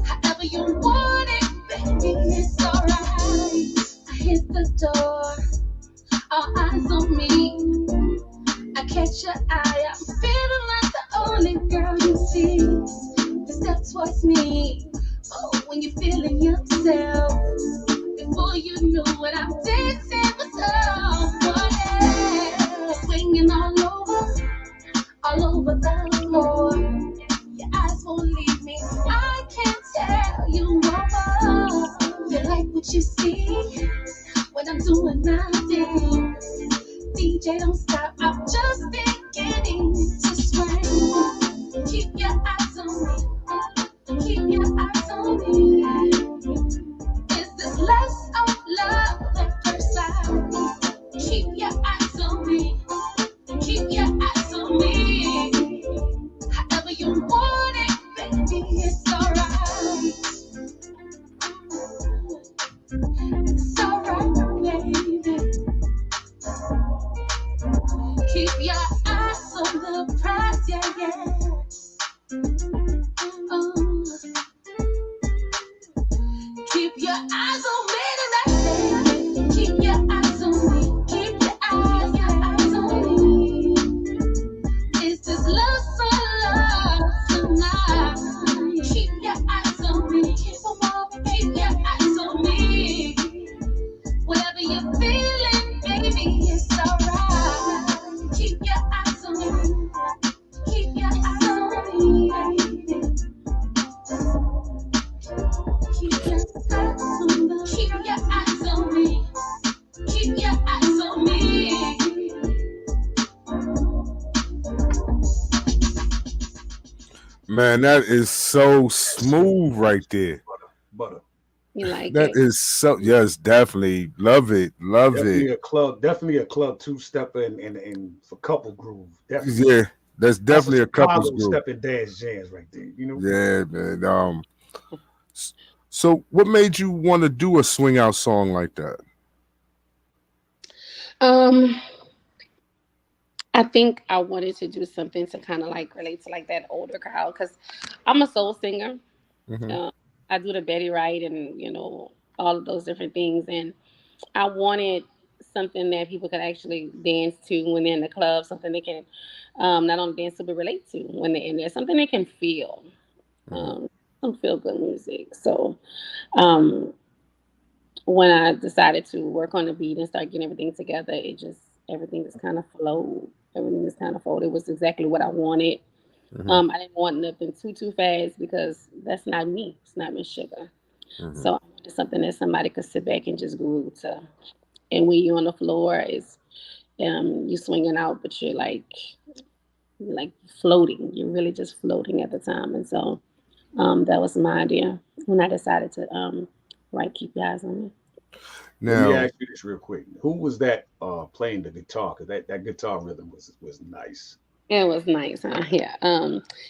However you want it, baby, it's alright. I hit the door, all eyes on me. I catch your eye, I'm feeling like the only girl you see. You step towards me, oh, when you're feeling yourself. Before you knew what I'm dancing with, yeah. Swinging all over the floor. Your eyes won't leave me, I can't tell you no more. You like what you see when I'm doing my thing. DJ, don't stop, I'm just beginning to swing. Keep your eyes on me. Keep your eyes on me. Is this less of love at first sight? Keep your eyes on me. Keep your eyes on me. However you want it, baby, it's alright. It's alright, baby. Keep your eyes on the prize, yeah. Oh. Keep your eyes on me tonight. Keep your eyes on me. Keep your eyes on me. Is this love so love tonight? Keep your eyes on me. Keep your eyes on me. Whatever you're feeling, baby, it's alright. Keep your eyes on me. Keep your eyes on me, baby. Keep your eyes on me. Keep your eyes on me. Keep your eyes on me. Man, that is so smooth right there. Butter. You like That it? is so, yes, definitely. Love it. Love it. Definitely a club two stepper and for couple groove. Definitely. Yeah, that's That's a definitely a couple's Chicago group. step and dance jams right there. You know? Yeah, man. So what made you want to do a swing out song like that? Um, I think I wanted to do something to kind of like relate to like that older crowd because I'm a soul singer. Hmm. Um, I do the Betty Wright and all of those different things, and I wanted something that people could actually dance to when they're in the club, something they can not only dance to but relate to when they're in there, something they can feel, Hmm. um, some feel good music. So um, when I decided to work on the beat and start getting everything together, everything just kind of flowed. Everything just kind of flowed. It was exactly what I wanted. Hmm. I didn't want nothing too fast because that's not me. It's not Ms.Suga. Hmm. So I wanted something that somebody could sit back and just groove to. And when you're on the floor, is you swinging out, but you're like like floating. You're really just floating at the time. And so that was my idea when I decided to write Keep Your Eyes on Me. Let me Now, ask you this real quick. Who was that playing the guitar? Because that guitar rhythm was nice. It was nice, huh? Yeah.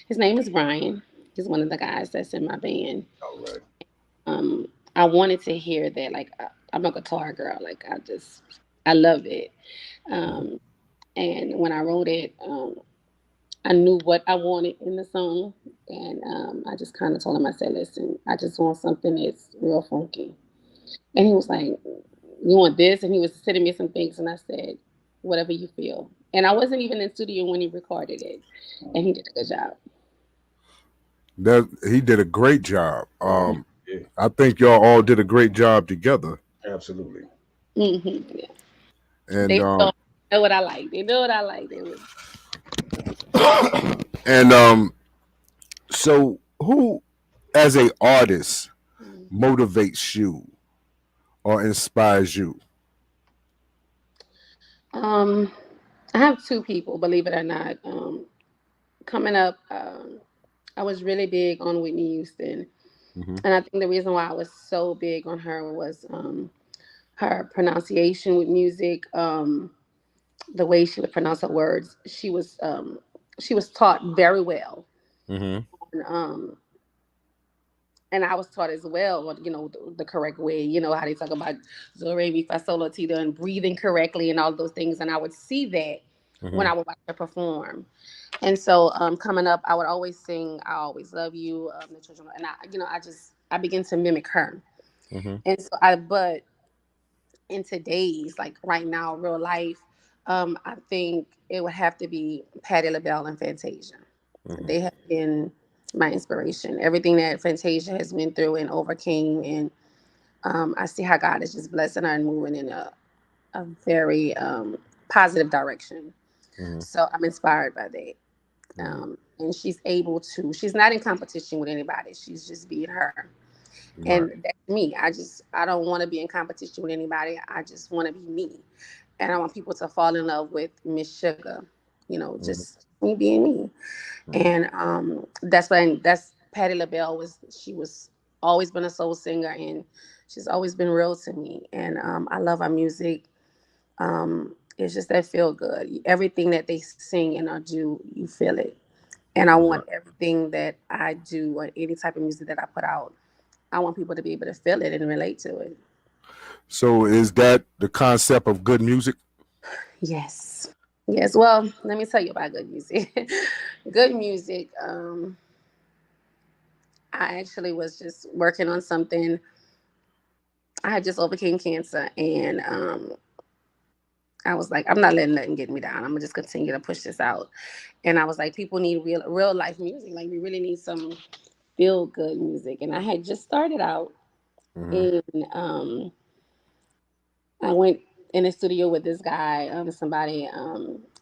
His name is Brian. He's one of the guys that's in my band. All right. I wanted to hear that. Like, I'm a guitar girl. Like, I love it. Um, and when I wrote it, I knew what I wanted in the song. And I just kind of told him, I said, listen, I just want something that's real funky. And he was like, you want this? And he was sending me some things. And I said, whatever you feel. And I wasn't even in studio when he recorded it. And he did a good job. that he did a great job. Oh yeah, I think y'all all did a great job together. absolutely. Yeah. And They know what I like. They know what I like. They was, and so who as a artist motivates you or inspires you? um, I have two people, believe it or not. Coming up, I was really big on Whitney Houston. Hmm. And I think the reason why I was so big on her was her pronunciation with music, the way she would pronounce her words. She was taught very well. Hmm. And, and I was taught as well, the correct way. You know how they talk about Zore Mi Fa Sol La Ti Do and breathing correctly and all those things. And I would see that when Hmm. I would watch her perform. And so coming up, I would always sing "I Always Love You," the children, and I began to mimic her. Hmm. And so but in today's like right now, real life, I think it would have to be Patti LaBelle and Fantasia. Hmm. They have been my inspiration. Everything that Fantasia has went through and overcame, and I see how God is just blessing her and moving in a very positive direction. Hmm. So I'm inspired by that. Hmm. And she's able to. She's not in competition with anybody. She's just being her, Right. and that's me. I don't want to be in competition with anybody. I just want to be me, and I want people to fall in love with Ms.Suga. Hmm. Just me being me. Hmm. And that's Patti LaBelle was. She was always been a soul singer, and she's always been real to me. And I love her music. It's just that feel good. Everything that they sing and I do, you feel it. And I Right. want everything that I do or any type of music that I put out, I want people to be able to feel it and relate to it. So is that the concept of good music? Yes. Yes. Well, let me tell you about good music. Good music. I actually was just working on something. I had just overcame cancer, and I was like, I'm not letting nothing get me down. I'm gonna just continue to push this out. And I was like, people need real life music. Like we really need some feel good music. And I had just started out, Hmm. and I went in the studio with this guy, somebody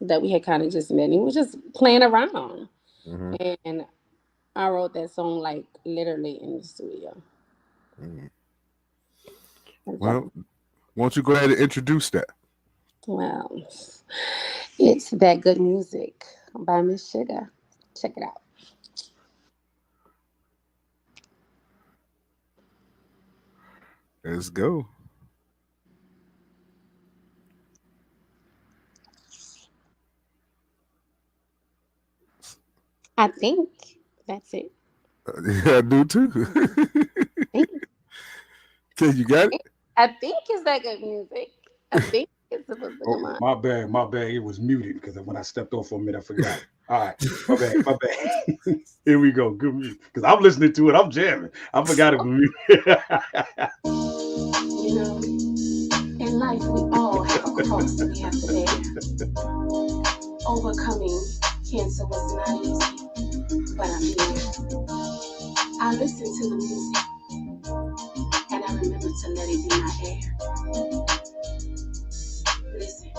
that we had kind of just met. And we was just playing around, Hmm. and I wrote that song like literally in the studio. Hmm. And Well, so, won't you go ahead and introduce that? well, it's that good music by Miss Sugar. Check it out. Let's go. I think that's it. Yeah, I do too. I think, So you got it? I think it's that good music. I think it's supposed to Oh, come on. my bad, my bad. It was muted because when I stepped off for a minute, I forgot. All right, my bad, my bad. Here we go. Good music. Because I'm listening to it. I'm jamming. I forgot it was muted. You know, in life we all have a cross that we have to bear. Overcoming cancer was not easy, but I'm here. I listen to the music and I remember to let it be my air. Listen.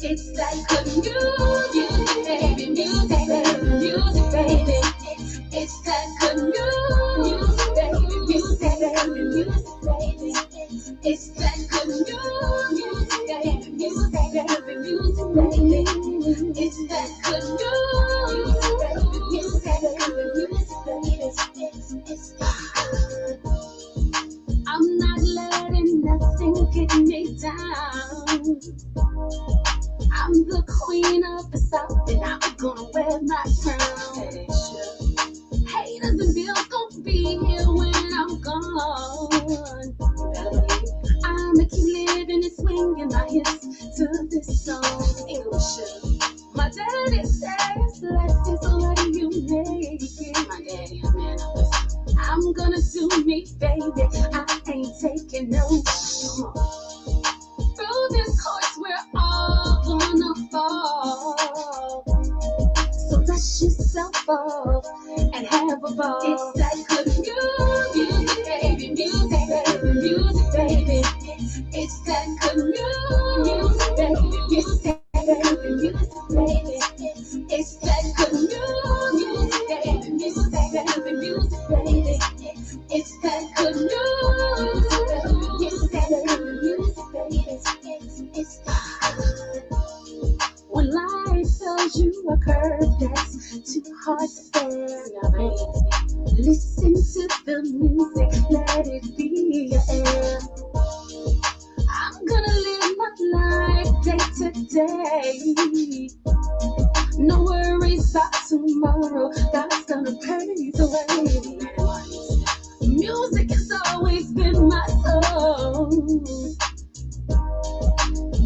It's that good music, baby, music, baby. It's that good music, baby, music, baby. It's that good music, baby, music, baby. It's that good down. I'm the queen of the South, and I'm gonna wear my crown. Haters and bills gonna be here when I'm gone. I'ma keep living and swinging my hips to this song. My daddy says life is what you make it. My daddy, man, I'm gonna do me, baby. I ain't taking no. Through this course, we're all gonna fall. So dust yourself off and have a ball. It's that good music, baby, music, baby, music, baby. It's that good music, baby, music, baby, music, baby. It's that good music, baby, music, baby, music, baby. It's that good music, baby, music, baby, music, baby. It's when life throws you a curve that's too hard to bear, listen to the music, let it be your air. I'm gonna live my life day to day. No worries about tomorrow, God's gonna pave the way. Music has always been my soul.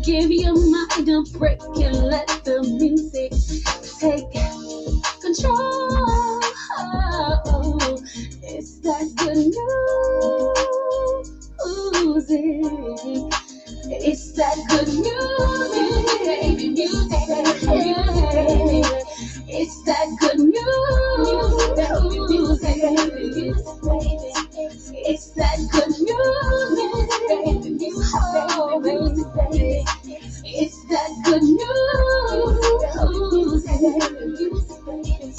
Give your mind a break and let the music take control. It's that good music. It's that good music, baby, music, baby, music, baby. It's that good music, baby, music, baby, music, baby. It's that good music, baby, music, baby. It's that good music, baby, music, baby.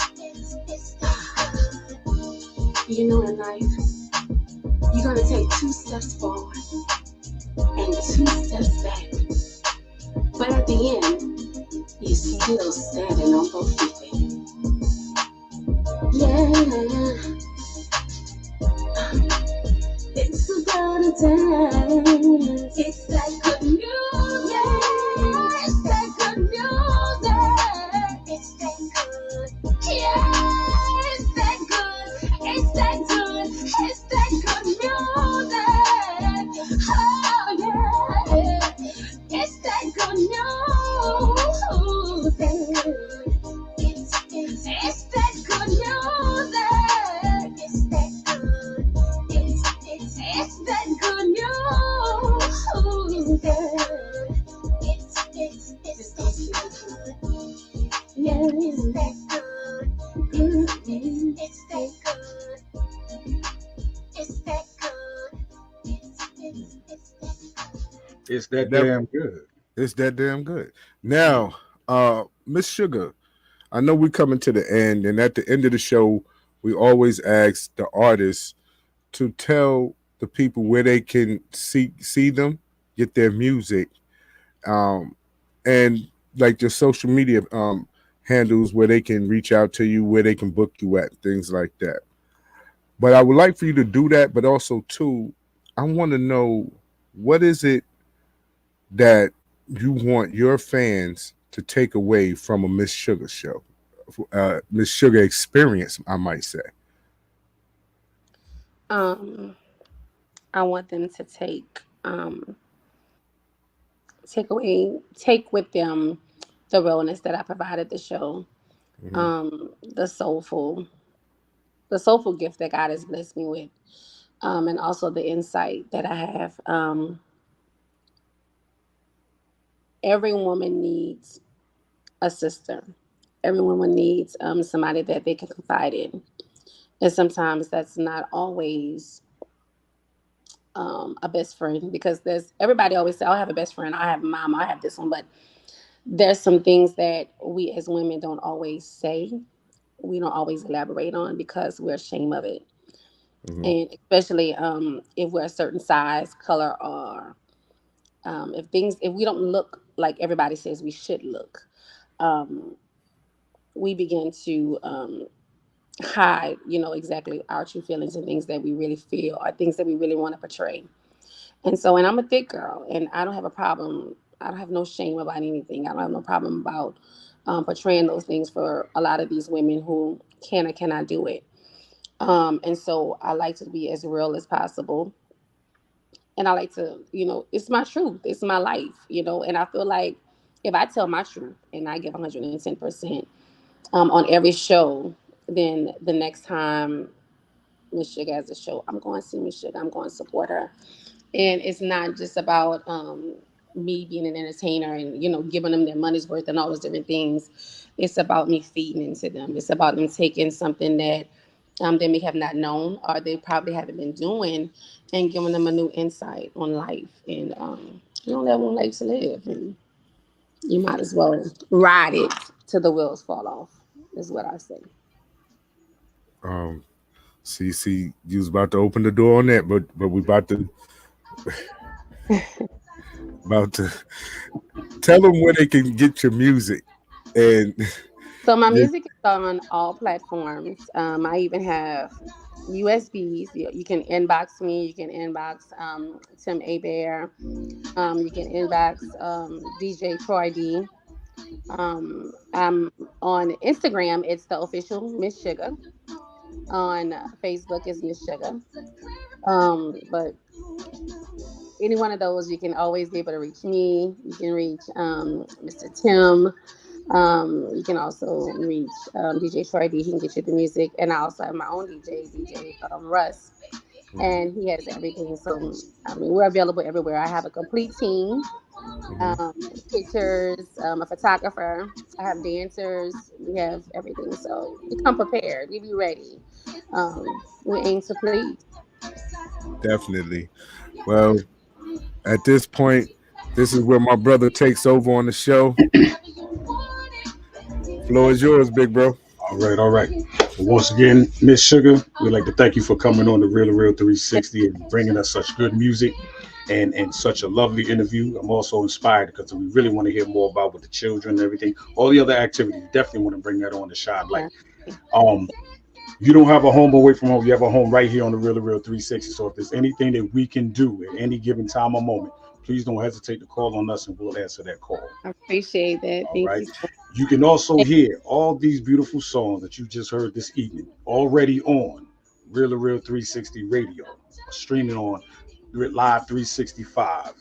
You know, in life, you're gonna take 2 steps forward and 2 steps back. But at the end, you're still standing on both feet. Yeah. It's about a dance. It's that good music. Yeah, it's that good music. It's that good. Yeah, it's that good. It's that good. It's that good music. Oh yeah, it's that good music. It's that good music. It's that good. It's that good news. It's that good. Yeah, it's that good. It's that good. It's that good. It's that That damn good. it's that damn good. Now, Ms.Suga, I know we're coming to the end, and at the end of the show, we always ask the artists to tell the people where they can see them, get their music, um, and like your social media handles where they can reach out to you, where they can book you at, things like that. But I would like for you to do that, but also too, I want to know what is it that you want your fans to take away from a Ms.Suga show, Ms.Suga experience, I might say. Um, I want them to take with them the realness that I provided the show, Mm-hmm. the soulful gift that God has blessed me with, and also the insight that I have. Every woman needs a sister. Every woman needs somebody that they can confide in, and sometimes that's not always a best friend, because there's everybody always say, "Oh, I have a best friend. I have a mom. I have this one," but there's some things that we as women don't always say. We don't always elaborate on because we're ashamed of it, Mm-hmm. and especially if we're a certain size, color, or if we don't look like everybody says we should look, um, we begin to hide, exactly our true feelings and things that we really feel or things that we really want to portray. And so, and I'm a thick girl, and I don't have a problem. I don't have no shame about anything. I don't have no problem about portraying those things for a lot of these women who can or cannot do it. And so, I like to be as real as possible, and I like to, it's my truth, it's my life, and I feel like if I tell my truth and I give 110% on every show, then the next time Miss Sugar has a show, I'm going to see Miss Sugar. I'm going to support her. And it's not just about me being an entertainer and giving them their money's worth and all those different things. It's about me feeding into them. It's about them taking something that they may have not known or they probably haven't been doing, and giving them a new insight on life. And you only have one life to live, and you might as well ride it till the wheels fall off. Is what I say. Um, see, you was about to open the door on that, but we about to tell them where they can get your music and So my your, music is on all platforms. I even have USBs. You can inbox me. You can inbox Tim Abear. You can inbox DJ Troy D. I'm on Instagram. It's the official Miss Sugar. On Facebook is Miss Sugar. But any one of those, you can always be able to reach me. You can reach Mr. Tim. You can also reach DJ Troy D. He can get you the music. And I also have my own DJ Russ. And he has everything. So, I mean, we're available everywhere. I have a complete team, Mhm. pictures, a photographer. I have dancers. We have everything. So, we come prepared. We be ready. We aim to please. Definitely. Well, at this point, this is where my brother takes over on the show. Floor is yours, big bro. All right, all right. Well, once again, Miss Sugar, we'd like to thank you for coming on the Real 360 and bringing us such good music and such a lovely interview. I'm also inspired because we really want to hear more about with the children and everything, all the other activities. Definitely want to bring that on the shine light. Yeah. Um, you don't have a home away from home. You have a home right here on the Real 360. So if there's anything that we can do at any given time or moment, please don't hesitate to call on us and we'll answer that call. I appreciate that. All Thank right. you so You can also much. hear all these beautiful songs that you just heard this evening already on Real 360 Radio, streaming on Live 365.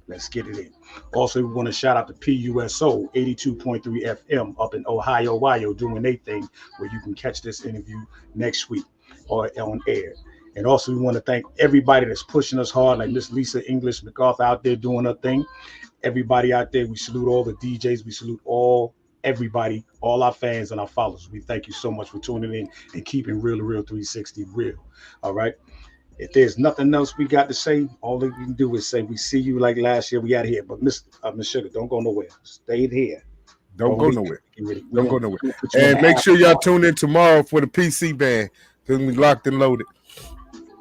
Let's get it in. Also, we want to shout out to PUSO 82.3 FM up in Ohio, doing their thing, where you can catch this interview next week or on air. And also, we want to thank everybody that's pushing us hard, like Miss Lisa English McArthur out there doing her thing. Everybody out there, we salute all the DJs, we salute everybody, all our fans and our followers. We thank you so much for tuning in and keeping Real 360 real. All right. If there's nothing else we got to say, all we can do is say we see you like last year. We out of here, but Miss Sugar, don't go nowhere. Stay here. Don't Don't go leave. nowhere. We're Don't gonna, go nowhere. we're gonna put you on And the make sure after y'all party. tune in tomorrow for the PC band. Cause we locked and loaded.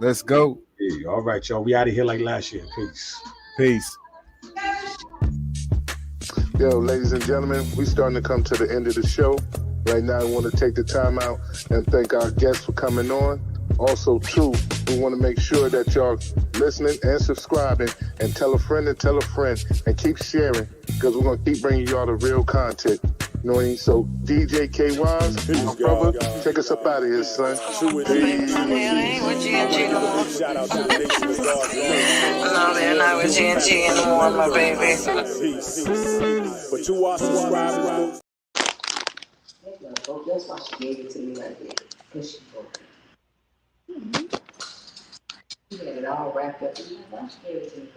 Let's go. Yeah, all right, y'all. We out of here like last year. Peace. Peace. Yo, ladies and gentlemen, we starting to come to the end of the show. Right now, I want to take the time out and thank our guests for coming on. Also, too, we want to make sure that y'all listening and subscribing and tell a friend and keep sharing because we're going to keep bringing y'all the real content. You know what I mean? So, DJ K Wise, my brother, take us up out of here, son. Peace. Shout out to the nation of God's No, man, I was GNG in the morning, my baby. Peace. But to our subscribers, That's why she gave it to me like that. Because she broke it. She had it all wrapped up. Why she gave it to me?